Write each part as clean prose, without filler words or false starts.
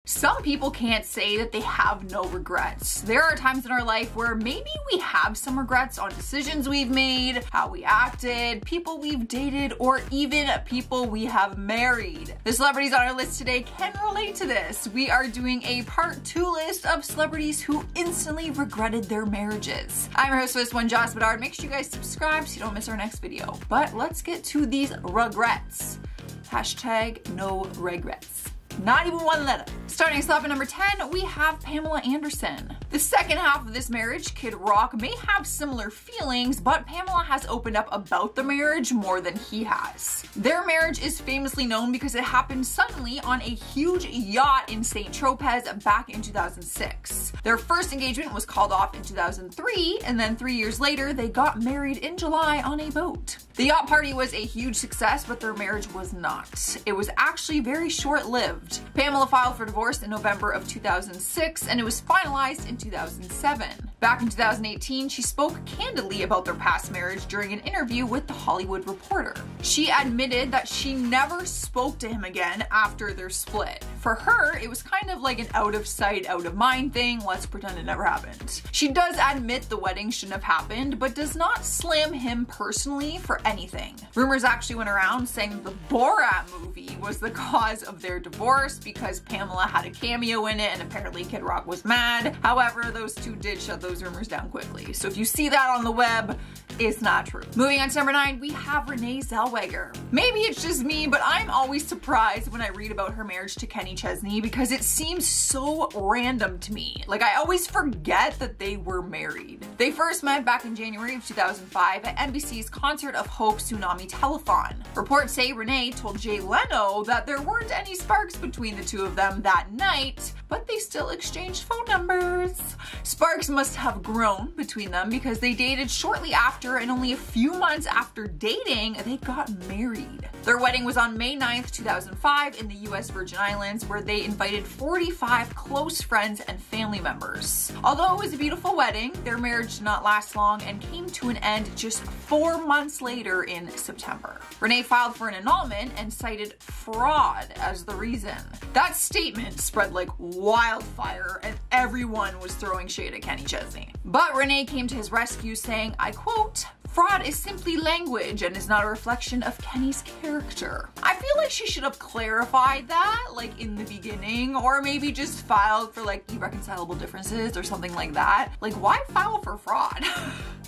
Some people can't say that they have no regrets. There are times in our life where maybe we have some regrets on decisions we've made, how we acted, people we've dated, or even people we have married. The celebrities on our list today can relate to this. We are doing a part 2 list of celebrities who instantly regretted their marriages. I'm your host for this one, Joss Bedard. Make sure you guys subscribe so you don't miss our next video. But let's get to these regrets. Hashtag no regrets. Not even one letter. Starting us off at number 10, we have Pamela Anderson. The second half of this marriage, Kid Rock, may have similar feelings, but Pamela has opened up about the marriage more than he has. Their marriage is famously known because it happened suddenly on a huge yacht in St. Tropez back in 2006. Their first engagement was called off in 2003, and then 3 years later, they got married in July on a boat. The yacht party was a huge success, but their marriage was not. It was actually very short-lived. Pamela filed for divorce in November of 2006, and it was finalized in 2007. Back in 2018, she spoke candidly about their past marriage during an interview with The Hollywood Reporter. She admitted that she never spoke to him again after their split. For her, it was kind of like an out of sight, out of mind thing. Let's pretend it never happened. She does admit the wedding shouldn't have happened, but does not slam him personally for anything. Rumors actually went around saying that the Borat movie was the cause of their divorce because Pamela had a cameo in it and apparently Kid Rock was mad. However, those two did shut those rumors down quickly. So if you see that on the web, it's not true. Moving on to number 9, we have Renee Zellweger. Maybe it's just me, but I'm always surprised when I read about her marriage to Kenny Chesney because it seems so random to me. Like, I always forget that they were married. They first met back in January of 2005 at NBC's Concert of Hope Tsunami Telethon. Reports say Renee told Jay Leno that there weren't any sparks between the two of them that night, but they still exchanged phone numbers. Sparks must have grown between them because they dated shortly after, and only a few months after dating, they got married. Their wedding was on May 9th, 2005 in the US Virgin Islands, where they invited 45 close friends and family members. Although it was a beautiful wedding, their marriage did not last long and came to an end just 4 months later in September. Renee filed for an annulment and cited fraud as the reason. That statement spread like wildfire and everyone was throwing shade at Kenny Chesney. But Renee came to his rescue saying, I quote, "Fraud is simply language and is not a reflection of Kenny's character." I feel like she should have clarified that, like, in the beginning, or maybe just filed for, like, irreconcilable differences or something like that. Like, why file for fraud?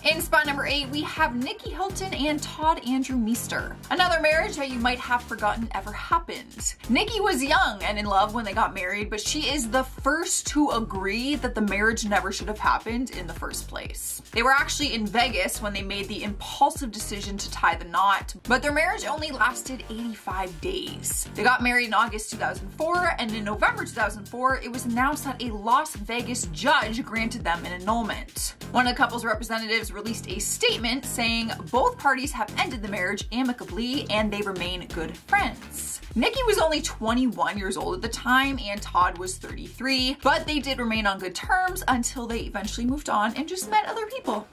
In spot number 8, we have Nikki Hilton and Todd Andrew Meester. Another marriage that you might have forgotten ever happened. Nikki was young and in love when they got married, but she is the first to agree that the marriage never should have happened in the first place. They were actually in Vegas when they made the impulsive decision to tie the knot, but their marriage only lasted 85 days. They got married in August 2004, and in November 2004, it was announced that a Las Vegas judge granted them an annulment. One of the couple's representatives released a statement saying both parties have ended the marriage amicably and they remain good friends. Nikki was only 21 years old at the time and Todd was 33, but they did remain on good terms until they eventually moved on and just met other people.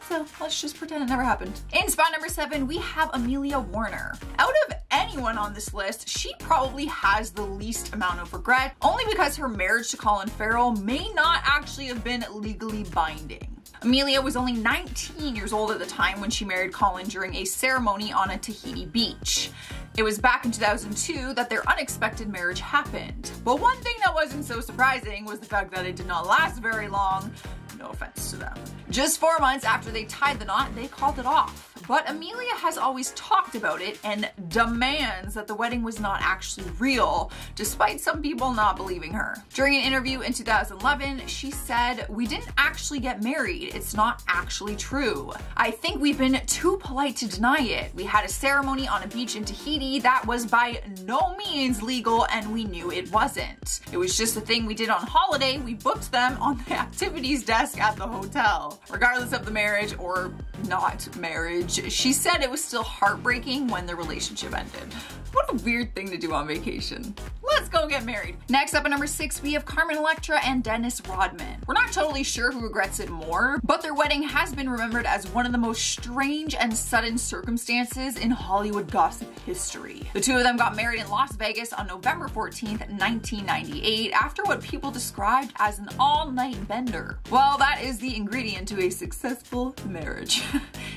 So let's just pretend it never happened. In spot number 7, we have Amelia Warner. Out of anyone on this list, she probably has the least amount of regret, only because her marriage to Colin Farrell may not actually have been legally binding. Amelia was only 19 years old at the time when she married Colin during a ceremony on a Tahiti beach. It was back in 2002 that their unexpected marriage happened. But one thing that wasn't so surprising was the fact that it did not last very long. No offense to them. Just 4 months after they tied the knot, they called it off. But Amelia has always talked about it and demands that the wedding was not actually real, despite some people not believing her. During an interview in 2011, she said, "We didn't actually get married. It's not actually true. I think we've been too polite to deny it. We had a ceremony on a beach in Tahiti that was by no means legal and we knew it wasn't. It was just a thing we did on holiday. We booked them on the activities desk at the hotel." Regardless of the marriage or not marriage. She said it was still heartbreaking when the relationship ended. What a weird thing to do on vacation. Let's go get married. Next up at number 6, we have Carmen Electra and Dennis Rodman. We're not totally sure who regrets it more, but their wedding has been remembered as one of the most strange and sudden circumstances in Hollywood gossip history. The two of them got married in Las Vegas on November 14th, 1998, after what people described as an all-night bender. Well, that is the ingredient to a successful marriage.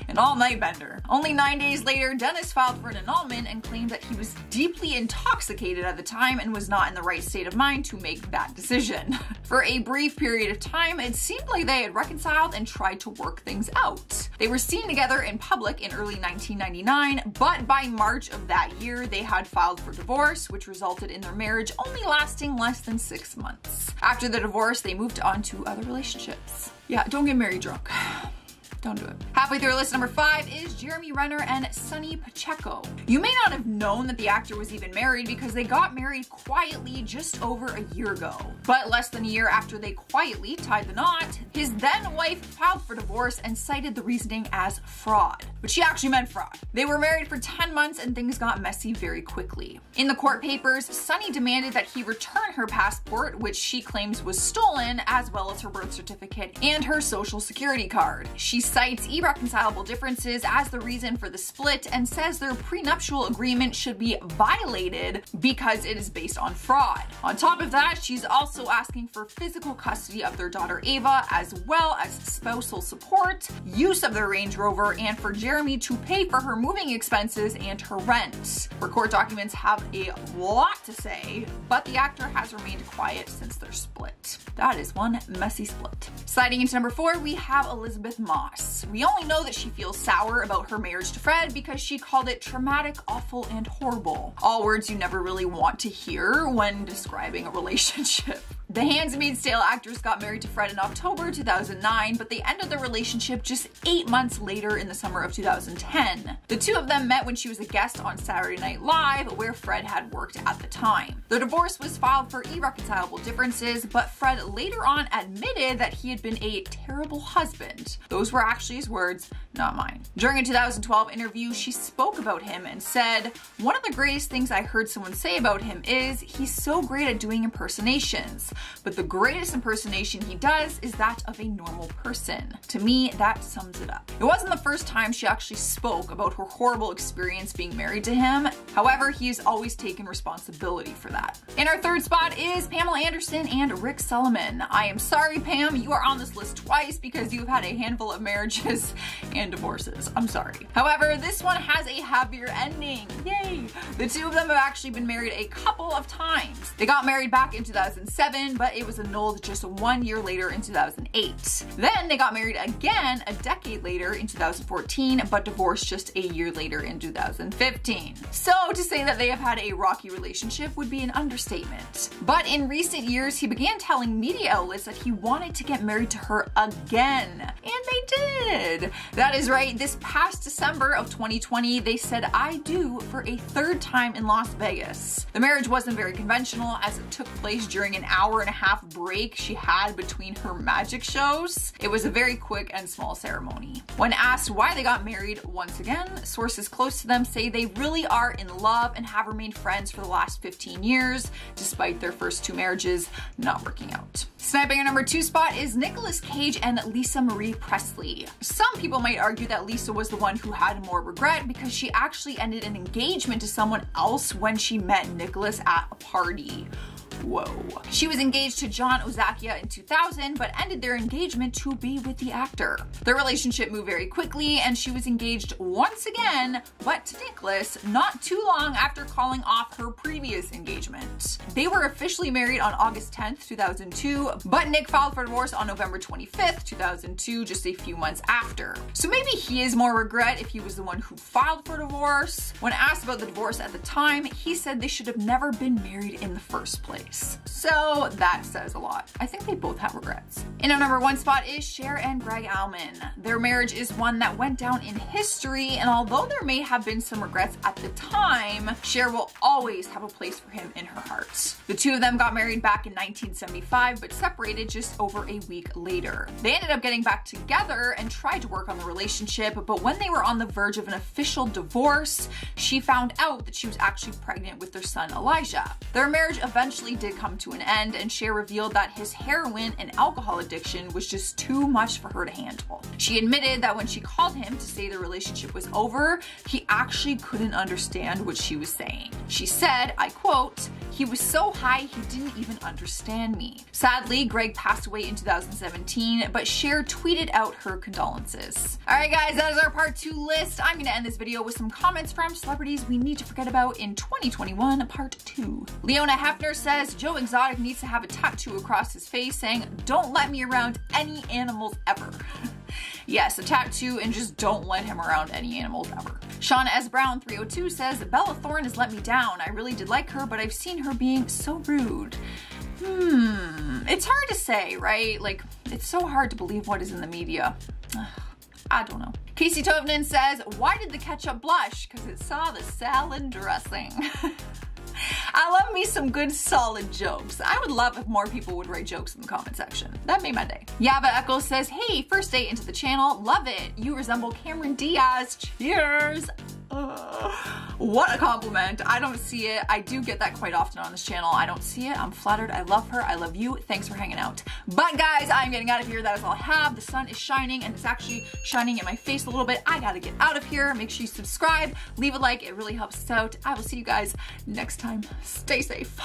An all-night bender. Only 9 days later, Dennis filed for an annulment and claimed that he was deeply intoxicated at the time and was not in the right state of mind to make that decision. For a brief period of time, it seemed like they had reconciled and tried to work things out. They were seen together in public in early 1999, but by March of that year, they had filed for divorce, which resulted in their marriage only lasting less than 6 months. After the divorce, they moved on to other relationships. Yeah, don't get married drunk. Don't do it. Halfway through our list, number 5 is Jeremy Renner and Sonny Pacheco. You may not have known that the actor was even married because they got married quietly just over a year ago. But less than a year after they quietly tied the knot, his then wife filed for divorce and cited the reasoning as fraud. But she actually meant fraud. They were married for 10 months and things got messy very quickly. In the court papers, Sonny demanded that he return her passport, which she claims was stolen, as well as her birth certificate and her social security card. She cites irreconcilable differences as the reason for the split and says their prenuptial agreement should be violated because it is based on fraud. On top of that, she's also asking for physical custody of their daughter Ava, as well as spousal support, use of their Range Rover, and for Jeremy to pay for her moving expenses and her rent. Her court documents have a lot to say, but the actor has remained quiet since their split. That is one messy split. Sliding into number 4, we have Elizabeth Moss. We only know that she feels sour about her marriage to Fred because she called it traumatic, awful, and horrible. All words you never really want to hear when describing a relationship. The Handmaid's Tale actress got married to Fred in October 2009, but they ended their relationship just 8 months later in the summer of 2010. The two of them met when she was a guest on Saturday Night Live, where Fred had worked at the time. The divorce was filed for irreconcilable differences, but Fred later on admitted that he had been a terrible husband. Those were actually his words, not mine. During a 2012 interview, she spoke about him and said, "One of the greatest things I heard someone say about him is he's so great at doing impersonations. But the greatest impersonation he does is that of a normal person." To me, that sums it up. It wasn't the first time she actually spoke about her horrible experience being married to him. However, he has always taken responsibility for that. In our third spot is Pamela Anderson and Rick Solomon. I am sorry, Pam, you are on this list twice because you've had a handful of marriages and divorces. I'm sorry. However, this one has a happier ending. Yay! The two of them have actually been married a couple of times. They got married back in 2007, but it was annulled just 1 year later in 2008. Then they got married again a decade later in 2014, but divorced just a year later in 2015. So to say that they have had a rocky relationship would be an understatement. But in recent years, he began telling media outlets that he wanted to get married to her again. And they did. That is right, this past December of 2020, they said "I do" for a 3rd time in Las Vegas. The marriage wasn't very conventional as it took place during an hour-and-a-half break she had between her magic shows. It was a very quick and small ceremony. When asked why they got married once again, sources close to them say they really are in love and have remained friends for the last 15 years, despite their first 2 marriages not working out. Sniping our number 2 spot is Nicolas Cage and Lisa Marie Presley. Some people might argue that Lisa was the one who had more regret because she actually ended an engagement to someone else when she met Nicolas at a party. Whoa. She was engaged to John Ozakia in 2000, but ended their engagement to be with the actor. Their relationship moved very quickly, and she was engaged once again, but to Nicholas, not too long after calling off her previous engagement. They were officially married on August 10th, 2002, but Nick filed for divorce on November 25th, 2002, just a few months after. So maybe he is more regret if he was the one who filed for divorce. When asked about the divorce at the time, he said they should have never been married in the first place. place. So that says a lot. I think they both have regrets. In our number 1 spot is Cher and Greg Allman. Their marriage is one that went down in history, and although there may have been some regrets at the time, Cher will always have a place for him in her heart. The two of them got married back in 1975, but separated just over a week later. They ended up getting back together and tried to work on the relationship, but when they were on the verge of an official divorce, she found out that she was actually pregnant with their son Elijah. Their marriage eventually did come to an end, and Cher revealed that his heroin and alcohol addiction was just too much for her to handle. She admitted that when she called him to say the relationship was over, he actually couldn't understand what she was saying. She said, I quote, "He was so high he didn't even understand me." Sadly, Greg passed away in 2017, but Cher tweeted out her condolences. Alright guys, that is our part 2 list. I'm gonna end this video with some comments from celebrities we need to forget about in 2021, part 2. Leona Hefner says Joe Exotic needs to have a tattoo across his face saying, "Don't let me around any animals ever." Yes, a tattoo and just don't let him around any animals ever. Shauna S. Brown 302 says, Bella Thorne has let me down. I really did like her, but I've seen her being so rude. It's hard to say, right? Like, it's so hard to believe what is in the media. I don't know. Casey Tovnan says, why did the ketchup blush? Because it saw the salad dressing. I love me some good solid jokes. I would love if more people would write jokes in the comment section. That made my day. Yava Eccles says, hey, first date into the channel. Love it. You resemble Cameron Diaz. Cheers. What a compliment. I don't see it. I do get that quite often on this channel. I don't see it. I'm flattered. I love her. I love you. Thanks for hanging out. But guys, I'm getting out of here. That is all I have. The sun is shining and it's actually shining in my face a little bit. I gotta get out of here. Make sure you subscribe, leave a like. It really helps us out. I will see you guys next time. Stay safe.